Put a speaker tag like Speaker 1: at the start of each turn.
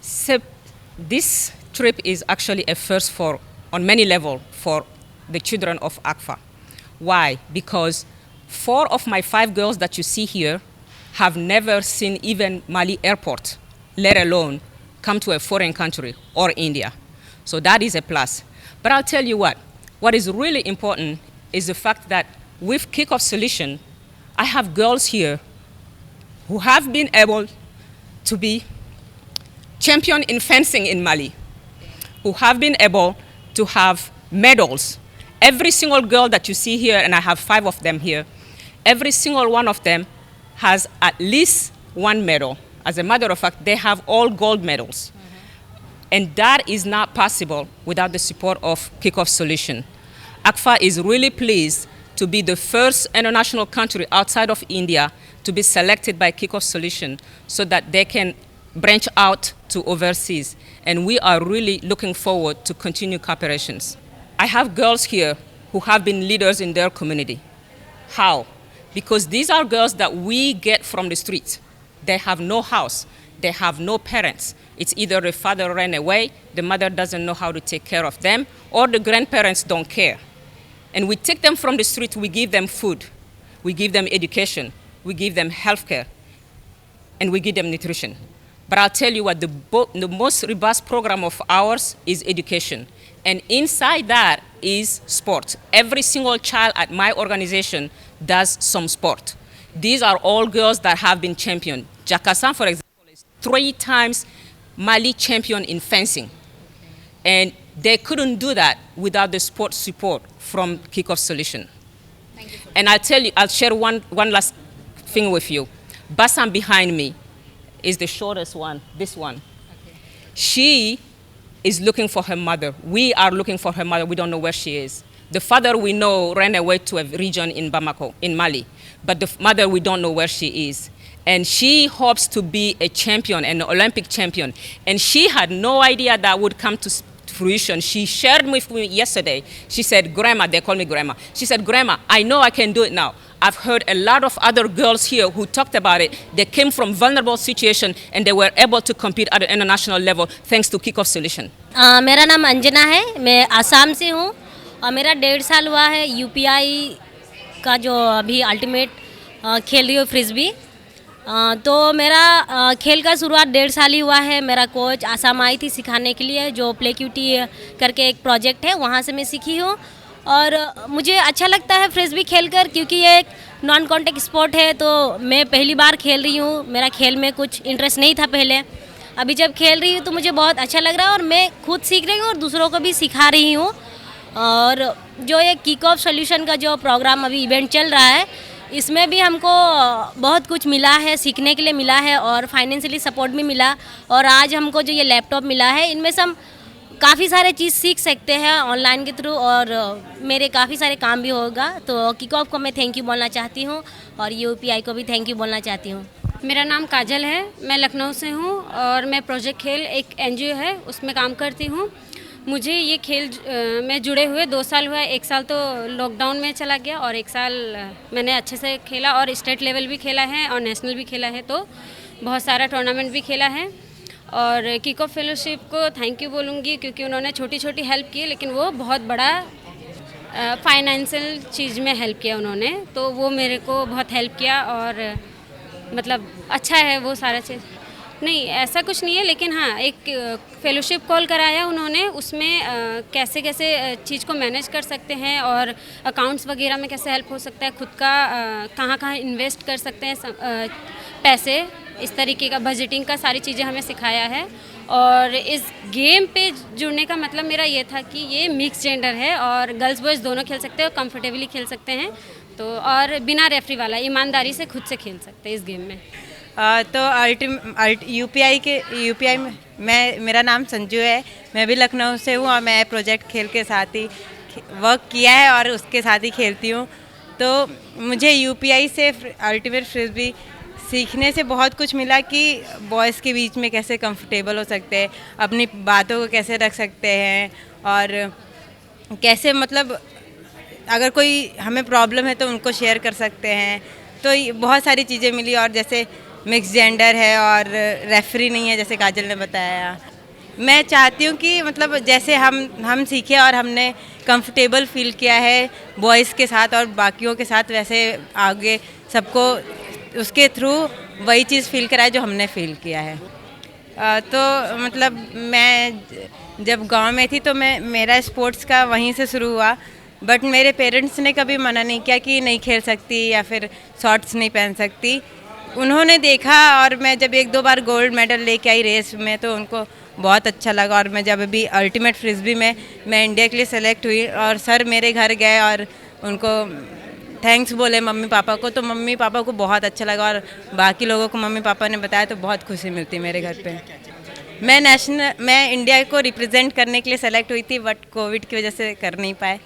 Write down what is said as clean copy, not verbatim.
Speaker 1: So this trip is actually a first for on many levels for the children of ACFA. Why? Because 4 of my 5 girls that you see here have never seen even Mali airport, let alone come to a foreign country or India. So that is a plus. But I'll tell you what is really important is the fact that with Kickoff Solution, I have girls here who have been able to be champion in fencing in Mali, who have been able to have medals. Every single girl that you see here, and I have 5 of them here, every single one of them has at least 1 medal. As a matter of fact, they have all gold medals. And that is not possible without the support of Kickoff Solution. ACFA is really pleased to be the first international country outside of India to be selected by Kickoff Solution so that they can branch out to overseas. And we are really looking forward to continue cooperations. I have girls here who have been leaders in their community. How? Because these are girls that we get from the streets. They have no house. They have no parents. It's either the father ran away, the mother doesn't know how to take care of them, or the grandparents don't care. And we take them from the street, we give them food, we give them education, we give them healthcare, and we give them nutrition. But I'll tell you what, the most robust program of ours is education. And inside that is sport. Every single child at my organization does some sport. These are all girls that have been championed. Jakasan, for example, is 3 times Mali champion in fencing. And they couldn't do that without the sport support from Kickoff Solution.
Speaker 2: Thank you.
Speaker 1: And I'll share one last thing with you. Bassam behind me is the shortest one, this one.
Speaker 2: Okay.
Speaker 1: She is looking for her mother. We are looking for her mother. We don't know where she is. The father we know ran away to a region in Bamako, in Mali. But the mother, we don't know where she is. And she hopes to be a champion, an Olympic champion. And she had no idea that would come to fruition. She shared with me yesterday. She said, Grandma, they call me Grandma. She said, Grandma, I know I can do it now. I've heard a lot of other girls here who talked about it. They came from vulnerable situation and they were able to compete at the international level thanks to Kickoff Solution.
Speaker 2: मेरा नाम अंजना है, मैं आसाम से हूँ और मेरा 1.5 साल हुआ है यूपीआई का जो अभी अल्टीमेट खेल रही हूँ फ्रिस्बी। तो मेरा खेल का शुरुआत 1.5 साल ही हुआ है। मेरा कोच आसाम आई थी सिखाने के लिए, जो प्ले क्यूटी करके एक प्रोजेक्ट है, वहाँ से मैं सीखी हूँ। और मुझे अच्छा लगता है फ्रिस्बी खेलकर, क्योंकि ये एक नॉन कॉन्टेक्ट स्पोर्ट है। तो मैं पहली बार खेल रही हूँ, मेरा खेल में कुछ इंटरेस्ट नहीं था पहले। अभी जब खेल रही हूँ तो मुझे बहुत अच्छा लग रहा है और मैं खुद सीख रही हूँ और दूसरों को भी सिखा रही हूँ। और जो ये किकऑफ सॉल्यूशन का जो प्रोग्राम अभी इवेंट चल रहा है, इसमें भी हमको बहुत कुछ मिला है, सीखने के लिए मिला है और फाइनेंशियली सपोर्ट भी मिला। और आज हमको जो ये लैपटॉप मिला है, इनमें से हम काफ़ी सारे चीज़ सीख सकते हैं ऑनलाइन के थ्रू और मेरे काफ़ी सारे काम भी होगा। तो किकऑफ को मैं थैंक यू बोलना चाहती हूँ और यूपीआई को भी थैंक यू बोलना चाहती हूँ।
Speaker 3: मेरा नाम काजल है, मैं लखनऊ से हूँ और मैं प्रोजेक्ट खेल एक एनजीओ है उसमें काम करती हूँ। मुझे ये खेल में जुड़े हुए 2 साल हुआ है। 1 साल तो लॉकडाउन में चला गया और 1 साल मैंने अच्छे से खेला और स्टेट लेवल भी खेला है और नेशनल भी खेला है। तो बहुत सारा टूर्नामेंट भी खेला है और किकऑफ फेलोशिप को थैंक यू बोलूँगी, क्योंकि उन्होंने छोटी छोटी हेल्प की, लेकिन वो बहुत बड़ा फाइनेंशियल चीज़ में हेल्प किया उन्होंने। तो वो मेरे को बहुत हेल्प किया और मतलब अच्छा है वो सारा चीज़। नहीं, ऐसा कुछ नहीं है, लेकिन हाँ एक फेलोशिप कॉल कराया उन्होंने, उसमें कैसे कैसे चीज़ को मैनेज कर सकते हैं और अकाउंट्स वगैरह में कैसे हेल्प हो सकता है, खुद का कहाँ कहाँ इन्वेस्ट कर सकते हैं पैसे, इस तरीके का बजटिंग का सारी चीज़ें हमें सिखाया है। और इस गेम पे जुड़ने का मतलब मेरा ये था कि ये मिक्स जेंडर है और गर्ल्स बॉयज़ दोनों खेल सकते हैं और कंफर्टेबली खेल सकते हैं। तो और बिना रेफरी वाला ईमानदारी से खुद से खेल सकते हैं इस गेम में।
Speaker 4: तो यूपीआई में मेरा नाम संजू है, मैं भी लखनऊ से हूँ और मैं प्रोजेक्ट खेल के साथ ही वर्क किया है और उसके साथ ही खेलती हूँ। तो मुझे यूपीआई से अल्टीमेट फ्रिस्बी सीखने से बहुत कुछ मिला कि बॉयज़ के बीच में कैसे कंफर्टेबल हो सकते हैं, अपनी बातों को कैसे रख सकते हैं और कैसे मतलब अगर कोई हमें प्रॉब्लम है तो उनको शेयर कर सकते हैं। तो बहुत सारी चीज़ें मिली और जैसे मिक्स जेंडर है और रेफरी नहीं है, जैसे काजल ने बताया। मैं चाहती हूँ कि मतलब जैसे हम सीखे और हमने कंफर्टेबल फील किया है बॉयज़ के साथ और बाकियों के साथ, वैसे आगे सबको उसके थ्रू वही चीज़ फील कराए जो हमने फील किया है। तो मतलब मैं जब गांव में थी तो मेरा स्पोर्ट्स का वहीं से शुरू हुआ, बट मेरे पेरेंट्स ने कभी मना नहीं किया कि नहीं खेल सकती या फिर शॉर्ट्स नहीं पहन सकती। उन्होंने देखा और मैं जब 1-2 बार गोल्ड मेडल लेके आई रेस में तो उनको बहुत अच्छा लगा, और मैं जब अभी अल्टीमेट फ्रिस्बी में मैं इंडिया के लिए सेलेक्ट हुई और सर मेरे घर गए और उनको थैंक्स बोले मम्मी पापा को, तो मम्मी पापा को बहुत अच्छा लगा और बाकी लोगों को मम्मी पापा ने बताया तो बहुत खुशी मिलती मेरे घर पे। मैं इंडिया को रिप्रेजेंट करने के लिए सेलेक्ट हुई थी, बट कोविड की वजह से कर नहीं पाए।